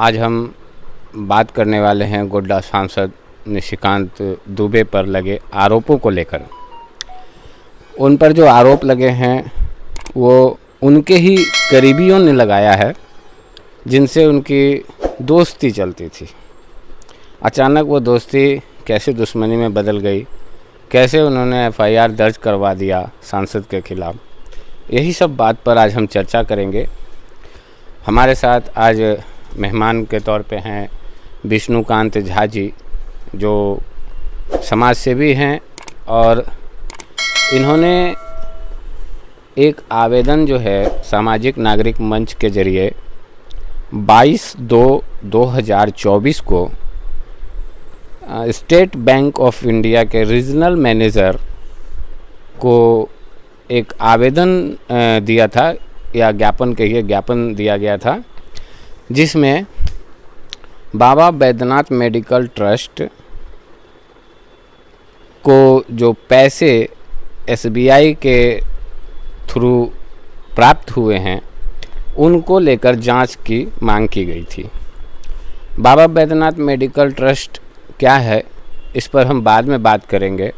आज हम बात करने वाले हैं गोड्डा सांसद निशिकांत दुबे पर लगे आरोपों को लेकर। उन पर जो आरोप लगे हैं वो उनके ही करीबियों ने लगाया है, जिनसे उनकी दोस्ती चलती थी। अचानक वो दोस्ती कैसे दुश्मनी में बदल गई, कैसे उन्होंने एफआईआर दर्ज करवा दिया सांसद के खिलाफ, यही सब बात पर आज हम चर्चा करेंगे। हमारे साथ आज मेहमान के तौर पे हैं विष्णुकांत झा जी, जो समाज सेवी हैं और इन्होंने एक आवेदन जो है सामाजिक नागरिक मंच के ज़रिए 22/2/2024 को स्टेट बैंक ऑफ इंडिया के रीजनल मैनेजर को एक आवेदन दिया था, या ज्ञापन कहिए, ज्ञापन दिया गया था, जिसमें बाबा बैद्यनाथ मेडिकल ट्रस्ट को जो पैसे एसबीआई के थ्रू प्राप्त हुए हैं उनको लेकर जांच की मांग की गई थी। बाबा बैद्यनाथ मेडिकल ट्रस्ट क्या है, इस पर हम बाद में बात करेंगे,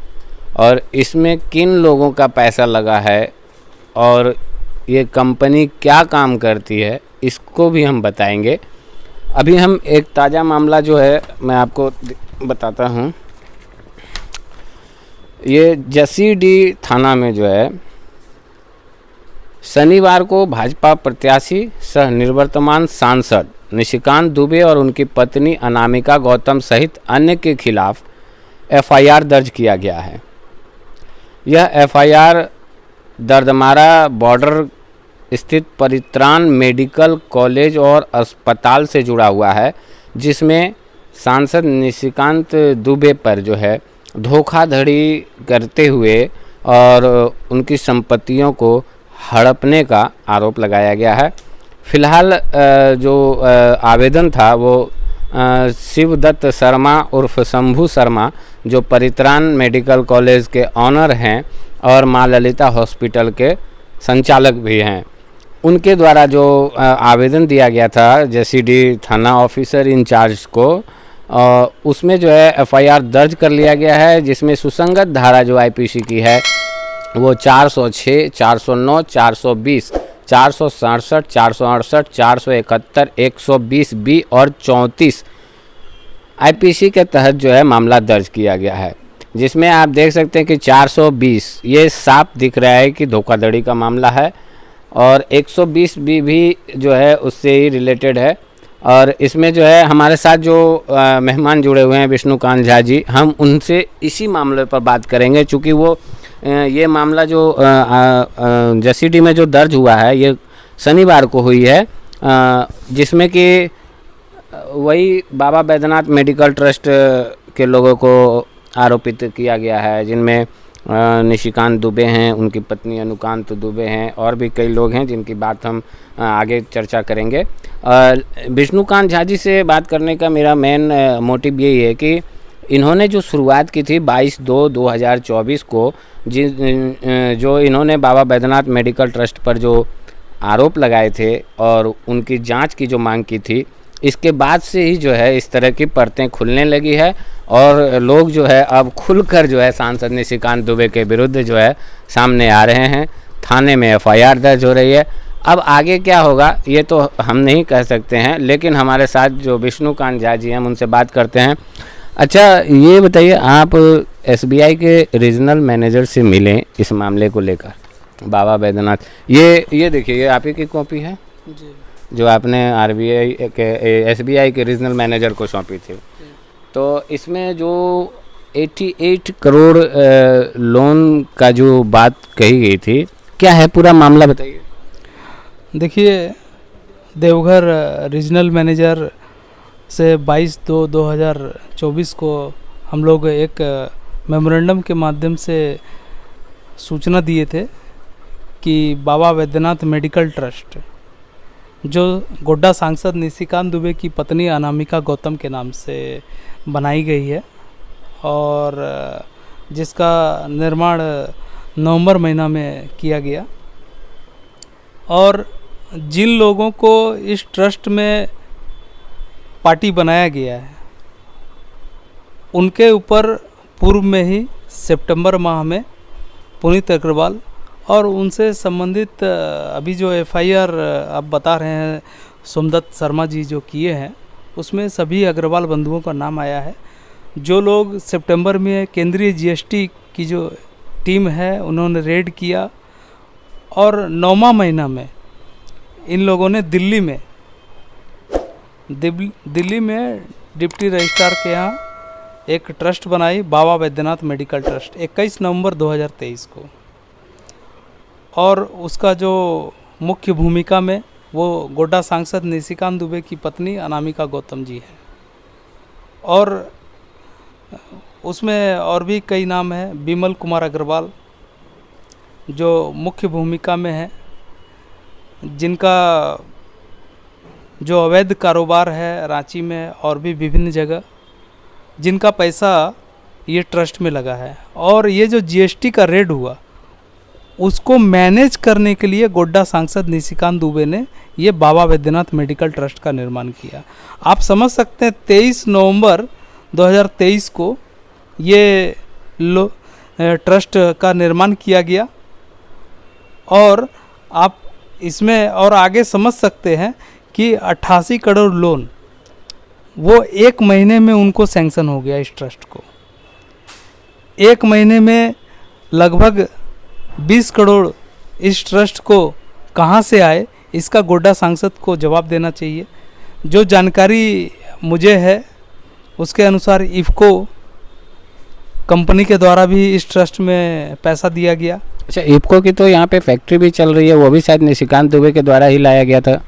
और इसमें किन लोगों का पैसा लगा है और ये कंपनी क्या काम करती है, इसको भी हम बताएंगे। अभी हम एक ताज़ा मामला जो है मैं आपको बताता हूँ। ये जसीडीह थाना में जो है शनिवार को भाजपा प्रत्याशी सह निवर्तमान सांसद निशिकांत दुबे और उनकी पत्नी अनामिका गौतम सहित अन्य के खिलाफ एफआईआर दर्ज किया गया है। यह एफआईआर दर्दमारा बॉर्डर स्थित परित्राण मेडिकल कॉलेज और अस्पताल से जुड़ा हुआ है, जिसमें सांसद निशिकांत दुबे पर जो है धोखाधड़ी करते हुए और उनकी संपत्तियों को हड़पने का आरोप लगाया गया है। फिलहाल जो आवेदन था वो शिवदत्त शर्मा उर्फ शंभू शर्मा, जो परित्राण मेडिकल कॉलेज के ऑनर हैं और माँ ललिता हॉस्पिटल के संचालक भी हैं, उनके द्वारा जो आवेदन दिया गया था जसीडीह थाना ऑफिसर इंचार्ज को, उसमें जो है एफआईआर दर्ज कर लिया गया है, जिसमें सुसंगत धारा जो आईपीसी की है वो 406, 409, 420, 467, 468, 471, 120 बी और 34 आईपीसी के तहत जो है मामला दर्ज किया गया है। जिसमें आप देख सकते हैं कि 420 ये साफ दिख रहा है कि धोखाधड़ी का मामला है, और 120 बी भी जो है उससे ही रिलेटेड है। और इसमें जो है हमारे साथ जो मेहमान जुड़े हुए हैं विष्णुकांत झा जी, हम उनसे इसी मामले पर बात करेंगे, चूँकि वो ये मामला जो जसीडीह में जो दर्ज हुआ है ये शनिवार को हुई है, जिसमें कि वही बाबा बैद्यनाथ मेडिकल ट्रस्ट के लोगों को आरोपित किया गया है, जिनमें निशिकांत दुबे हैं, उनकी पत्नी अनुकांत दुबे हैं, और भी कई लोग हैं जिनकी बात हम आगे चर्चा करेंगे। विष्णुकांत झा जी से बात करने का मेरा मेन मोटिव यही है कि इन्होंने जो शुरुआत की थी 22/2/2024 को, जो इन्होंने बाबा बैद्यनाथ मेडिकल ट्रस्ट पर जो आरोप लगाए थे और उनकी जांच की जो मांग की थी, इसके बाद से ही जो है इस तरह की परतें खुलने लगी है, और लोग जो है अब खुलकर जो है सांसद निशिकांत दुबे के विरुद्ध जो है सामने आ रहे हैं। थाने में एफआईआर दर्ज हो रही है। अब आगे क्या होगा ये तो हम नहीं कह सकते हैं, लेकिन हमारे साथ जो विष्णुकांत झा जी हैं हम उनसे बात करते हैं। अच्छा, ये बताइए, आप एसबीआई के रीजनल मैनेजर से मिले इस मामले को लेकर, बाबा बैद्यनाथ, ये देखिए, ये आप ही की कॉपी है जी, जो आपने आरबीआई के एसबीआई के रीजनल मैनेजर को सौंपी थी। तो इसमें जो 88 करोड़ लोन का जो बात कही गई थी, क्या है पूरा मामला बताइए। देखिए, देवघर रीजनल मैनेजर से 22/2/2024 को हम लोग एक मेमोरेंडम के माध्यम से सूचना दिए थे कि बाबा बैद्यनाथ मेडिकल ट्रस्ट, जो गोड्डा सांसद निशिकांत दुबे की पत्नी अनामिका गौतम के नाम से बनाई गई है, और जिसका निर्माण नवंबर महीना में किया गया, और जिन लोगों को इस ट्रस्ट में पार्टी बनाया गया है उनके ऊपर पूर्व में ही सितंबर माह में पुनीत अग्रवाल और उनसे संबंधित अभी जो एफआईआर आप बता रहे हैं सोमदत्त शर्मा जी जो किए हैं उसमें सभी अग्रवाल बंधुओं का नाम आया है। जो लोग सितंबर में केंद्रीय जीएसटी की जो टीम है उन्होंने रेड किया और 9वां महीना में इन लोगों ने दिल्ली में डिप्टी रजिस्ट्रार के यहाँ एक ट्रस्ट बनाई बाबा बैद्यनाथ मेडिकल ट्रस्ट 21 नवंबर 2023 को, और उसका जो मुख्य भूमिका में वो गोड्डा सांसद निशिकांत दुबे की पत्नी अनामिका गौतम जी है। और उसमें और भी कई नाम हैं, बिमल कुमार अग्रवाल जो मुख्य भूमिका में है, जिनका जो अवैध कारोबार है रांची में और भी विभिन्न जगह, जिनका पैसा ये ट्रस्ट में लगा है। और ये जो जीएसटी का रेड हुआ उसको मैनेज करने के लिए गोड्डा सांसद निशिकांत दुबे ने ये बाबा बैद्यनाथ मेडिकल ट्रस्ट का निर्माण किया। आप समझ सकते हैं 23 नवंबर 2023 को ये ट्रस्ट का निर्माण किया गया, और आप इसमें और आगे समझ सकते हैं कि 88 करोड़ लोन वो 1 महीने में उनको सैंक्शन हो गया। इस ट्रस्ट को 1 महीने में लगभग 20 करोड़ इस ट्रस्ट को कहाँ से आए, इसका गोड्डा सांसद को जवाब देना चाहिए। जो जानकारी मुझे है उसके अनुसार इफ़को कंपनी के द्वारा भी इस ट्रस्ट में पैसा दिया गया। अच्छा, इफ़को की तो यहाँ पे फैक्ट्री भी चल रही है, वो भी शायद निशिकांत दुबे के द्वारा ही लाया गया था।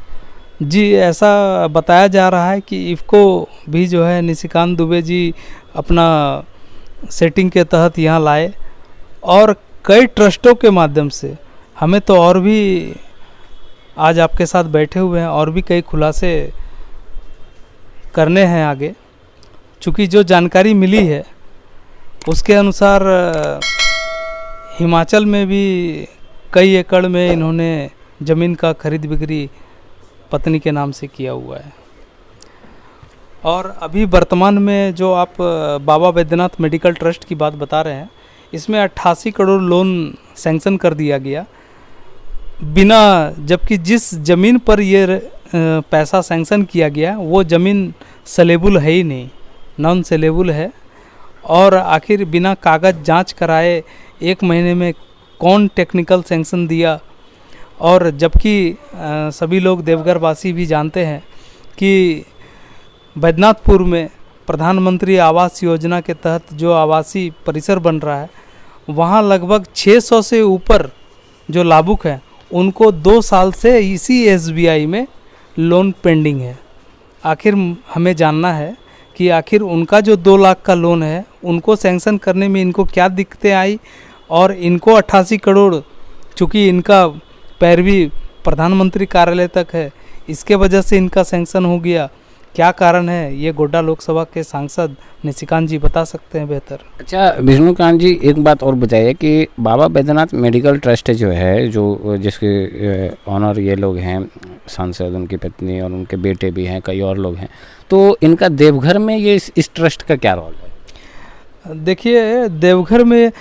जी, ऐसा बताया जा रहा है कि इफ़को भी जो है निशिकांत दुबे जी अपना सेटिंग के तहत यहाँ लाए, और कई ट्रस्टों के माध्यम से हमें तो और भी आज आपके साथ बैठे हुए हैं और भी कई खुलासे करने हैं आगे। चूँकि जो जानकारी मिली है उसके अनुसार हिमाचल में भी कई एकड़ में इन्होंने ज़मीन का खरीद बिक्री पत्नी के नाम से किया हुआ है। और अभी वर्तमान में जो आप बाबा बैद्यनाथ मेडिकल ट्रस्ट की बात बता रहे हैं, इसमें 88 करोड़ लोन सैंक्शन कर दिया गया बिना, जबकि जिस ज़मीन पर ये पैसा सैंक्शन किया गया वो ज़मीन सेलेबल है ही नहीं, नॉन सेलेबल है। और आखिर बिना कागज़ जांच कराए 1 महीने में कौन टेक्निकल सैंक्शन दिया। और जबकि सभी लोग देवघर वासी भी जानते हैं कि बैद्यनाथपुर में प्रधानमंत्री आवास योजना के तहत जो आवासीय परिसर बन रहा है वहाँ लगभग 600 से ऊपर जो लाभुक हैं उनको 2 साल से इसी एसबीआई में लोन पेंडिंग है। आखिर हमें जानना है कि आखिर उनका जो 2 लाख का लोन है उनको सैंक्शन करने में इनको क्या दिक्कतें आई, और इनको 88 करोड़, चूँकि इनका पैरवी प्रधानमंत्री कार्यालय तक है, इसके वजह से इनका सैंक्शन हो गया। क्या कारण है ये गोड्डा लोकसभा के सांसद निशिकांत जी बता सकते हैं बेहतर। अच्छा विष्णुकांत जी, एक बात और बताइए कि बाबा बैद्यनाथ मेडिकल ट्रस्ट जो है, जो जिसके ऑनर ये लोग हैं सांसद, उनकी पत्नी और उनके बेटे भी हैं, कई और लोग हैं, तो इनका देवघर में ये इस ट्रस्ट का क्या रोल है? देखिए, देवघर में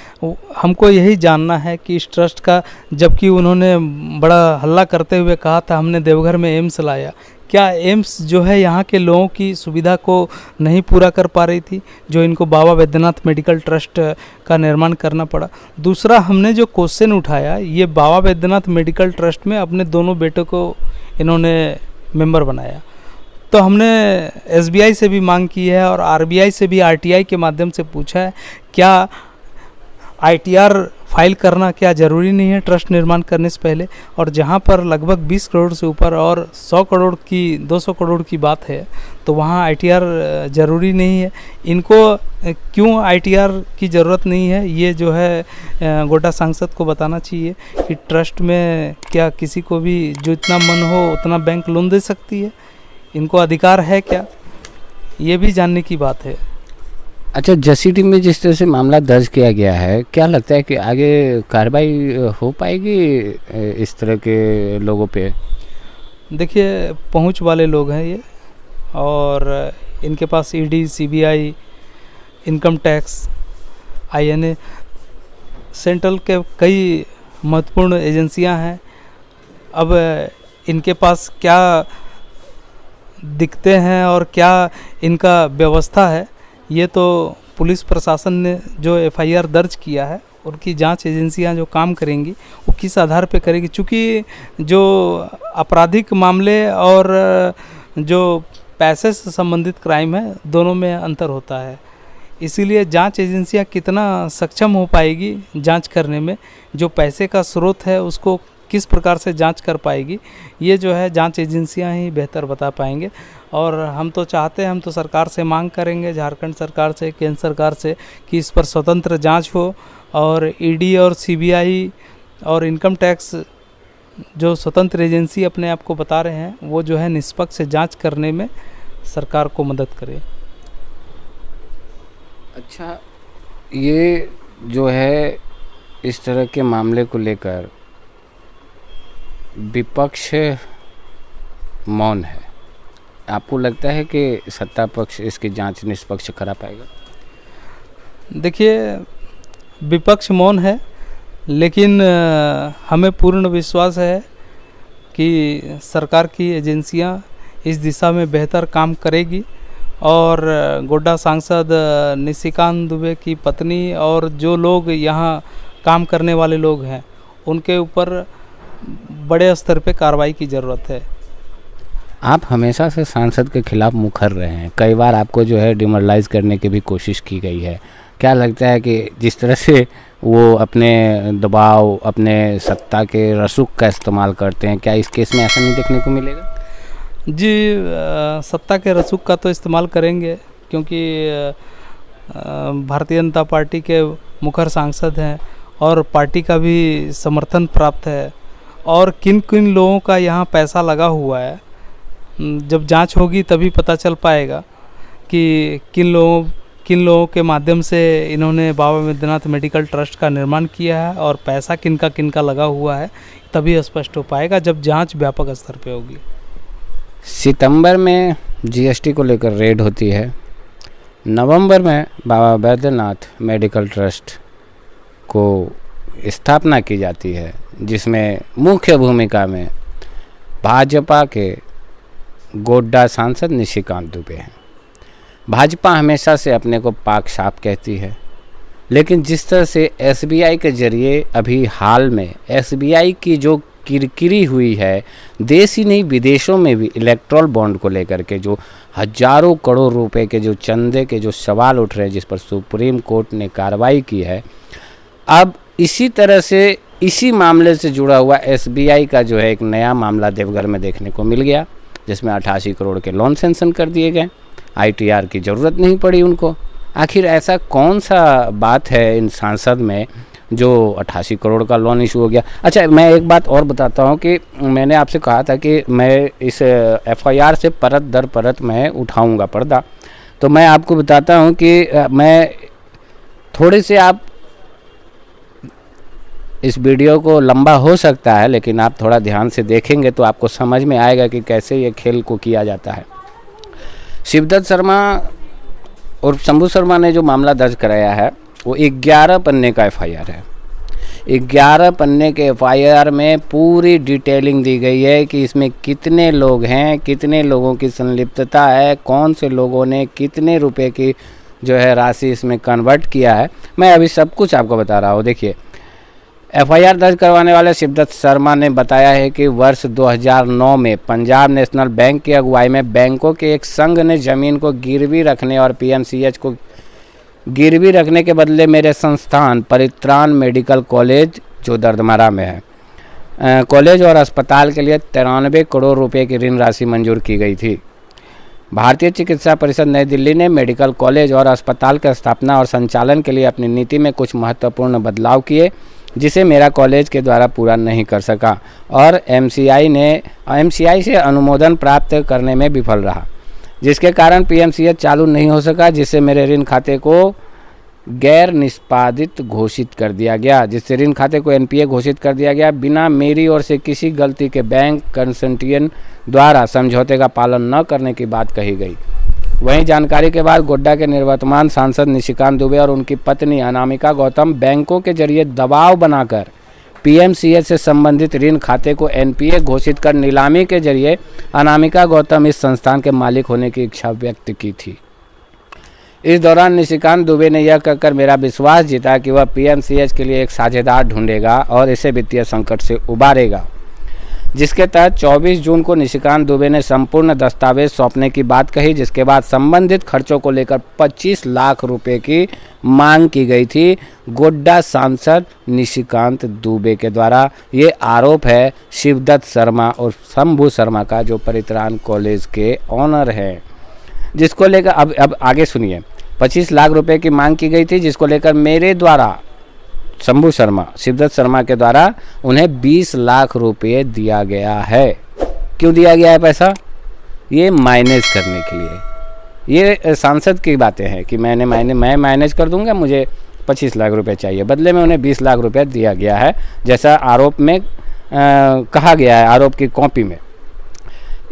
हमको यही जानना है कि इस ट्रस्ट का, जबकि उन्होंने बड़ा हल्ला करते हुए कहा था हमने देवघर में एम्स लाया, क्या एम्स जो है यहाँ के लोगों की सुविधा को नहीं पूरा कर पा रही थी, जो इनको बाबा बैद्यनाथ मेडिकल ट्रस्ट का निर्माण करना पड़ा। दूसरा, हमने जो क्वेश्चन उठाया, ये बाबा बैद्यनाथ मेडिकल ट्रस्ट में अपने दोनों बेटों को इन्होंने मेंबर बनाया, तो हमने एसबीआई से भी मांग की है और आरबीआई से भी आरटीआई के माध्यम से पूछा है, क्या आईटीआर फाइल करना क्या ज़रूरी नहीं है ट्रस्ट निर्माण करने से पहले। और जहाँ पर लगभग 20 करोड़ से ऊपर और 100 करोड़ की 200 करोड़ की बात है, तो वहाँ आईटीआर ज़रूरी नहीं है। इनको क्यों आईटीआर की ज़रूरत नहीं है, ये जो है गोड्डा सांसद को बताना चाहिए कि ट्रस्ट में क्या किसी को भी जो इतना मन हो उतना बैंक लोन दे सकती है, इनको अधिकार है क्या, ये भी जानने की बात है। अच्छा, जसीडीह में जिस तरह से मामला दर्ज किया गया है, क्या लगता है कि आगे कार्रवाई हो पाएगी इस तरह के लोगों पे? देखिए, पहुंच वाले लोग हैं ये, और इनके पास ED, CBI, income tax, INA, central के कई महत्वपूर्ण एजेंसियां हैं। अब इनके पास क्या दिखते हैं और क्या इनका व्यवस्था है, ये तो पुलिस प्रशासन ने जो एफआईआर दर्ज किया है, उनकी जांच एजेंसियां जो काम करेंगी वो किस आधार पे करेगी। चूँकि जो आपराधिक मामले और जो पैसे से संबंधित क्राइम है, दोनों में अंतर होता है। इसीलिए जांच एजेंसियां कितना सक्षम हो पाएगी जांच करने में, जो पैसे का स्रोत है उसको किस प्रकार से जांच कर पाएगी, ये जो है जांच एजेंसियां ही बेहतर बता पाएंगे। और हम तो चाहते हैं, हम तो सरकार से मांग करेंगे, झारखंड सरकार से, केंद्र सरकार से, कि इस पर स्वतंत्र जांच हो और ईडी और सीबीआई और इनकम टैक्स जो स्वतंत्र एजेंसी अपने आप को बता रहे हैं, वो जो है निष्पक्ष जांच करने में सरकार को मदद करे। अच्छा, ये जो है इस तरह के मामले को लेकर विपक्ष मौन है, आपको लगता है कि सत्ता पक्ष इसकी जांच निष्पक्ष करा पाएगा? देखिए, विपक्ष मौन है, लेकिन हमें पूर्ण विश्वास है कि सरकार की एजेंसियां इस दिशा में बेहतर काम करेगी। और गोड्डा सांसद निशिकांत दुबे की पत्नी और जो लोग यहाँ काम करने वाले लोग हैं, उनके ऊपर बड़े स्तर पे कार्रवाई की ज़रूरत है। आप हमेशा से सांसद के खिलाफ मुखर रहे हैं, कई बार आपको जो है डिमोरलाइज करने की भी कोशिश की गई है। क्या लगता है कि जिस तरह से वो अपने दबाव, अपने सत्ता के रसूख का इस्तेमाल करते हैं, क्या इस केस में ऐसा नहीं देखने को मिलेगा? जी, सत्ता के रसूख का तो इस्तेमाल करेंगे, क्योंकि भारतीय जनता पार्टी के मुखर सांसद हैं और पार्टी का भी समर्थन प्राप्त है। और किन किन लोगों का यहाँ पैसा लगा हुआ है, जब जांच होगी तभी पता चल पाएगा कि किन लोगों के माध्यम से इन्होंने बाबा वैद्यनाथ मेडिकल ट्रस्ट का निर्माण किया है और पैसा किनका लगा हुआ है, तभी स्पष्ट हो पाएगा जब जांच व्यापक स्तर पे होगी। सितंबर में जीएसटी को लेकर रेड होती है, नवंबर में बाबा वैद्यनाथ मेडिकल ट्रस्ट को स्थापना की जाती है, जिसमें मुख्य भूमिका में भाजपा के गोड्डा सांसद निशिकांत दुबे हैं। भाजपा हमेशा से अपने को पाक साफ कहती है, लेकिन जिस तरह से एसबीआई के जरिए अभी हाल में एसबीआई की जो किरकिरी हुई है, देश ही नहीं विदेशों में भी इलेक्ट्रल बॉन्ड को लेकर के जो हजारों करोड़ रुपए के जो चंदे के जो सवाल उठ रहे हैं, जिस पर सुप्रीम कोर्ट ने कार्रवाई की है, अब इसी तरह से इसी मामले से जुड़ा हुआ एसबीआई का जो है एक नया मामला देवघर में देखने को मिल गया, जिसमें 88 करोड़ के लोन सैंक्शन कर दिए गए। आईटीआर की ज़रूरत नहीं पड़ी उनको। आखिर ऐसा कौन सा बात है इन सांसद में जो 88 करोड़ का लोन इशू हो गया? अच्छा, मैं एक बात और बताता हूँ कि मैंने आपसे कहा था कि मैं इस एफआईआर से परत दर परत मैं उठाऊँगा पर्दा, तो मैं आपको बताता हूँ कि मैं थोड़े से, आप इस वीडियो को लंबा हो सकता है, लेकिन आप थोड़ा ध्यान से देखेंगे तो आपको समझ में आएगा कि कैसे ये खेल को किया जाता है। शिवदत्त शर्मा और शंभू शर्मा ने जो मामला दर्ज कराया है वो 11 पन्ने का एफआईआर है। 11 पन्ने के एफआईआर में पूरी डिटेलिंग दी गई है कि इसमें कितने लोग हैं, कितने लोगों की संलिप्तता है, कौन से लोगों ने कितने रुपए की जो है राशि इसमें कन्वर्ट किया है। मैं अभी सब कुछ आपको बता रहा हूँ। देखिए, एफआईआर दर्ज करवाने वाले शिवदत्त शर्मा ने बताया है कि वर्ष 2009 में पंजाब नेशनल बैंक की अगुवाई में बैंकों के एक संघ ने ज़मीन को गिरवी रखने और पीएमसीएच को गिरवी रखने के बदले मेरे संस्थान परित्राण मेडिकल कॉलेज जो दर्दमरा में है कॉलेज और अस्पताल के लिए 93 करोड़ रुपए की ऋण राशि मंजूर की गई थी। भारतीय चिकित्सा परिषद नई दिल्ली ने मेडिकल कॉलेज और अस्पताल की स्थापना और संचालन के लिए अपनी नीति में कुछ महत्वपूर्ण बदलाव किए, जिसे मेरा कॉलेज के द्वारा पूरा नहीं कर सका और एमसीआई से अनुमोदन प्राप्त करने में विफल रहा, जिसके कारण पीएमसीएच चालू नहीं हो सका, जिससे मेरे ऋण खाते को गैर निष्पादित घोषित कर दिया गया, जिससे ऋण खाते को एनपीए घोषित कर दिया गया। बिना मेरी ओर से किसी गलती के बैंक कंसंटियन द्वारा समझौते का पालन न करने की बात कही गई। वहीं जानकारी के बाद गोड्डा के निवर्तमान सांसद निशिकांत दुबे और उनकी पत्नी अनामिका गौतम बैंकों के जरिए दबाव बनाकर पीएमसीएच से संबंधित ऋण खाते को एनपीए घोषित कर नीलामी के जरिए अनामिका गौतम इस संस्थान के मालिक होने की इच्छा व्यक्त की थी। इस दौरान निशिकांत दुबे ने यह कहकर मेरा विश्वास जीता कि वह पीएमसीएच के लिए एक साझेदार ढूंढेगा और इसे वित्तीय संकट से उबारेगा, जिसके तहत 24 जून को निशिकांत दुबे ने संपूर्ण दस्तावेज सौंपने की बात कही, जिसके बाद संबंधित खर्चों को लेकर 25 लाख रुपए की मांग की गई थी। गोड्डा सांसद निशिकांत दुबे के द्वारा ये आरोप है शिवदत्त शर्मा और शंभू शर्मा का, जो परित्राण कॉलेज के ऑनर हैं, जिसको लेकर अब आगे सुनिए। 25 लाख रुपए की मांग की गई थी, जिसको लेकर मेरे द्वारा शंभू शर्मा, शिवदत्त शर्मा के द्वारा उन्हें 20 लाख रुपए दिया गया है। क्यों दिया गया है पैसा? ये मैनेज करने के लिए। ये सांसद की बातें हैं कि मैं मैनेज कर दूंगा, मुझे 25 लाख रुपए चाहिए, बदले में उन्हें 20 लाख रुपए दिया गया है, जैसा आरोप में कहा गया है, आरोप की कॉपी में।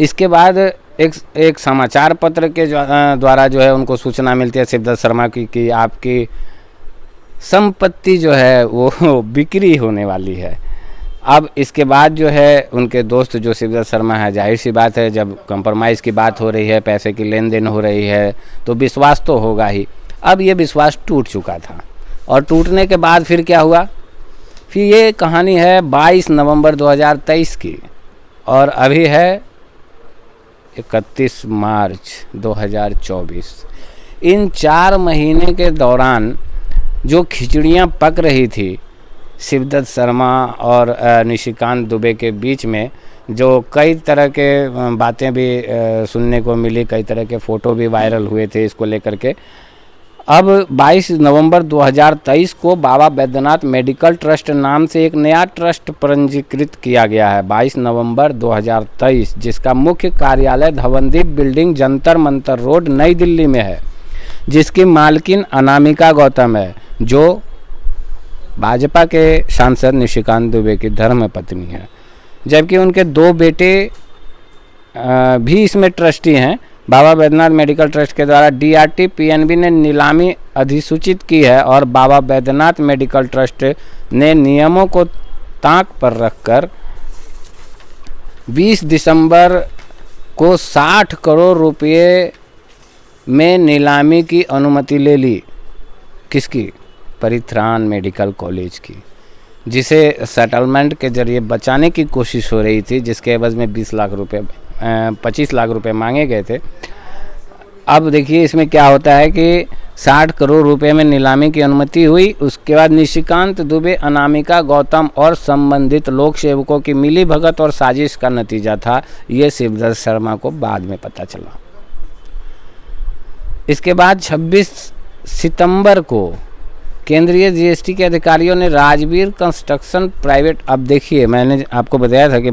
इसके बाद एक समाचार पत्र के द्वारा जो है उनको सूचना मिलती है शिवदत्त शर्मा की कि आपकी संपत्ति जो है वो बिक्री होने वाली है। अब इसके बाद जो है उनके दोस्त जो शिवदत्त शर्मा है, जाहिर सी बात है जब कंप्रोमाइज़ की बात हो रही है, पैसे की लेन देन हो रही है, तो विश्वास तो होगा ही। अब ये विश्वास टूट चुका था और टूटने के बाद फिर क्या हुआ? फिर ये कहानी है 22 नवंबर 2023 की और अभी है 31 मार्च 2024। इन 4 महीने के दौरान जो खिचड़ियाँ पक रही थी शिवदत्त शर्मा और निशिकांत दुबे के बीच में, जो कई तरह के बातें भी सुनने को मिली, कई तरह के फ़ोटो भी वायरल हुए थे इसको लेकर के। अब 22 नवंबर 2023 को बाबा बैद्यनाथ मेडिकल ट्रस्ट नाम से एक नया ट्रस्ट पंजीकृत किया गया है। 22 नवंबर 2023, जिसका मुख्य कार्यालय धवनदीप बिल्डिंग, जंतर मंतर रोड, नई दिल्ली में है, जिसकी मालकिन अनामिका गौतम है, जो भाजपा के सांसद निशिकांत दुबे की धर्मपत्नी है, जबकि उनके 2 बेटे भी इसमें ट्रस्टी हैं। बाबा बैद्यनाथ मेडिकल ट्रस्ट के द्वारा डीआरटी पीएनबी ने नीलामी अधिसूचित की है और बाबा बैद्यनाथ मेडिकल ट्रस्ट ने नियमों को ताक पर रखकर 20 दिसंबर को 60 करोड़ रुपये में नीलामी की अनुमति ले ली। किसकी? परित्राण मेडिकल कॉलेज की, जिसे सेटलमेंट के जरिए बचाने की कोशिश हो रही थी, जिसके एवज में 25 लाख रुपए मांगे गए थे। अब देखिए इसमें क्या होता है कि 60 करोड़ रुपए में नीलामी की अनुमति हुई। उसके बाद निशिकांत दुबे, अनामिका गौतम और संबंधित लोक सेवकों की मिली भगत और साजिश का नतीजा था, ये शिवदत्त शर्मा को बाद में पता चला। इसके बाद 26 सितंबर को केंद्रीय जीएसटी के अधिकारियों ने राजवीर कंस्ट्रक्शन प्राइवेट, अब देखिए मैंने आपको बताया था कि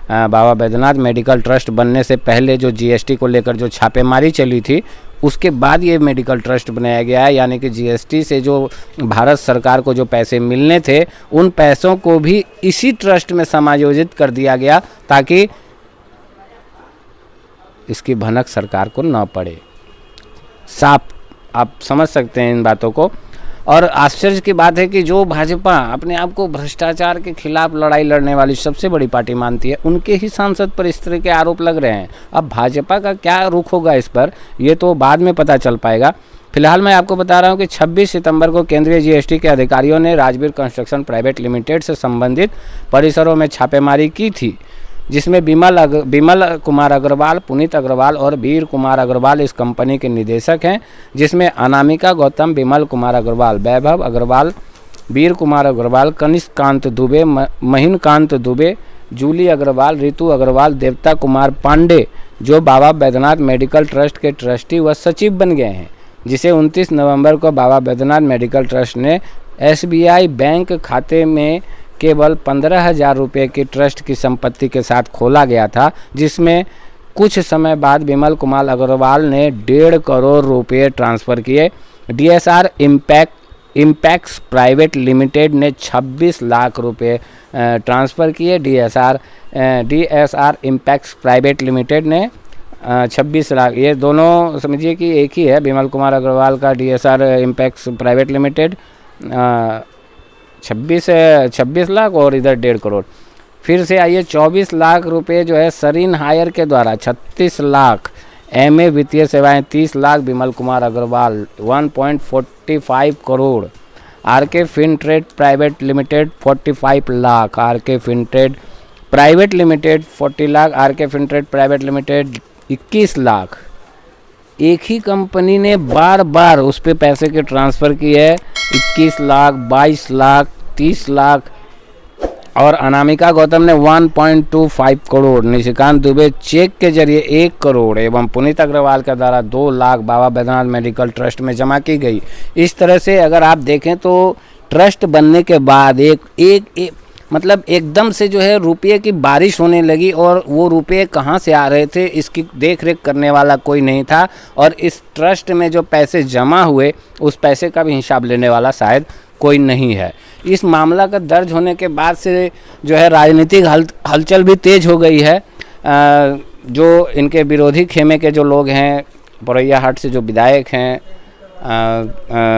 बाबा बैद्यनाथ मेडिकल ट्रस्ट बनने से पहले जो जीएसटी को लेकर जो छापेमारी चली थी, उसके बाद ये मेडिकल ट्रस्ट बनाया गया है। यानी कि जीएसटी से जो भारत सरकार को जो पैसे मिलने थे, उन पैसों को भी इसी ट्रस्ट में समायोजित कर दिया गया, ताकि इसकी भनक सरकार को न पड़े। साफ आप समझ सकते हैं इन बातों को। और आश्चर्य की बात है कि जो भाजपा अपने आप को भ्रष्टाचार के खिलाफ लड़ाई लड़ने वाली सबसे बड़ी पार्टी मानती है, उनके ही सांसद पर इस तरह के आरोप लग रहे हैं। अब भाजपा का क्या रुख होगा इस पर, ये तो बाद में पता चल पाएगा। फिलहाल मैं आपको बता रहा हूं कि 26 सितंबर को केंद्रीय जीएसटी के अधिकारियों ने राजवीर कंस्ट्रक्शन प्राइवेट लिमिटेड से संबंधित परिसरों में छापेमारी की थी, जिसमें बिमल कुमार अग्रवाल, पुनीत अग्रवाल और वीर कुमार अग्रवाल इस कंपनी के निदेशक हैं, जिसमें अनामिका गौतम, बिमल कुमार अग्रवाल, वैभव अग्रवाल, वीर कुमार अग्रवाल, कनिष्कांत दुबे, महीनकांत दुबे, जूली अग्रवाल, रितु अग्रवाल, देवता कुमार पांडे, जो बाबा बैद्यनाथ मेडिकल ट्रस्ट के ट्रस्टी व सचिव बन गए हैं, जिसे 29 नवंबर को बाबा बैद्यनाथ मेडिकल ट्रस्ट ने एसबीआई बैंक खाते में केवल 15,000 रुपये की ट्रस्ट की संपत्ति के साथ खोला गया था, जिसमें कुछ समय बाद बिमल कुमार अग्रवाल ने 1.5 करोड़ रुपये ट्रांसफ़र किए। DSR इम्पैक्स प्राइवेट लिमिटेड ने 26 लाख रुपए ट्रांसफ़र किए। DSR इम्पैक्स प्राइवेट लिमिटेड ने 26 लाख, ये दोनों समझिए कि एक ही है, विमल कुमार अग्रवाल का DSR Impex private limited 26 lakh और इधर 1.5 करोड़। फिर से आइए 24 लाख रुपए जो है सरीन हायर के द्वारा 36 लाख, MA वित्तीय सेवाएं 30 lakh, Vimal Kumar Agrawal 1.45 crore, RK Fintrade private limited 45 lakh, RK Fintrade private limited 40 lakh, RK Fintrade private limited 21 lakh. एक ही कंपनी ने बार बार उस पे पैसे के ट्रांसफ़र किए है, 21 लाख, 22 लाख, 30 लाख, और अनामिका गौतम ने 1.25 करोड़, निशिकांत दुबे चेक के जरिए 1 करोड़ एवं पुनीत अग्रवाल के द्वारा 2 लाख बाबा बैद्यनाथ मेडिकल ट्रस्ट में जमा की गई। इस तरह से अगर आप देखें तो ट्रस्ट बनने के बाद एक मतलब एकदम से जो है रुपये की बारिश होने लगी, और वो रुपये कहाँ से आ रहे थे इसकी देख रेख करने वाला कोई नहीं था, और इस ट्रस्ट में जो पैसे जमा हुए उस पैसे का भी हिसाब लेने वाला शायद कोई नहीं है। इस मामला का दर्ज होने के बाद से जो है राजनीतिक हलचल भी तेज हो गई है। जो इनके विरोधी खेमे के जो लोग हैं, बोरैया हाट से जो विधायक हैं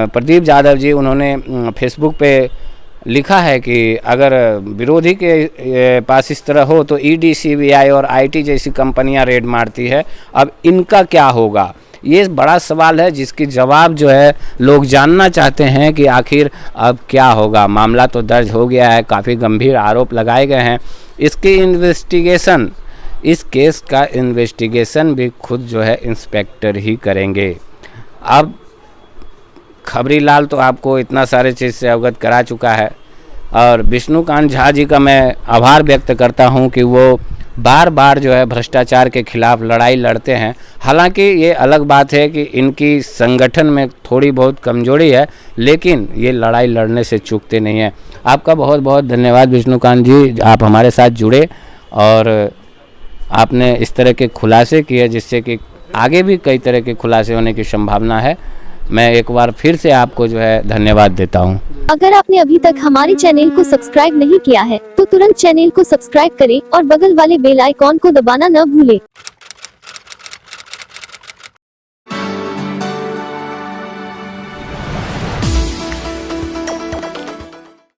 प्रदीप यादव जी, उन्होंने फेसबुक पे लिखा है कि अगर विरोधी के पास इस तरह हो तो ED, CBI और IT जैसी कंपनियां रेड मारती है, अब इनका क्या होगा? ये बड़ा सवाल है जिसकी जवाब जो है लोग जानना चाहते हैं कि आखिर अब क्या होगा। मामला तो दर्ज हो गया है, काफ़ी गंभीर आरोप लगाए गए हैं। इसकी इन्वेस्टिगेशन, इस केस का इन्वेस्टिगेशन भी खुद जो है इंस्पेक्टर ही करेंगे। अब खबरी लाल तो आपको इतना सारे चीज़ से अवगत करा चुका है, और विष्णुकांत झा जी का मैं आभार व्यक्त करता हूं कि वो बार बार जो है भ्रष्टाचार के खिलाफ लड़ाई लड़ते हैं। हालांकि ये अलग बात है कि इनकी संगठन में थोड़ी बहुत कमजोरी है, लेकिन ये लड़ाई लड़ने से चूकते नहीं हैं। आपका बहुत बहुत धन्यवाद विष्णुकांत जी, आप हमारे साथ जुड़े और आपने इस तरह के खुलासे किए जिससे कि आगे भी कई तरह के खुलासे होने की संभावना है। मैं एक बार फिर से आपको जो है धन्यवाद देता हूं। अगर आपने अभी तक हमारे चैनल को सब्सक्राइब नहीं किया है तो तुरंत चैनल को सब्सक्राइब करें और बगल वाले बेल आइकॉन को दबाना न भूलें।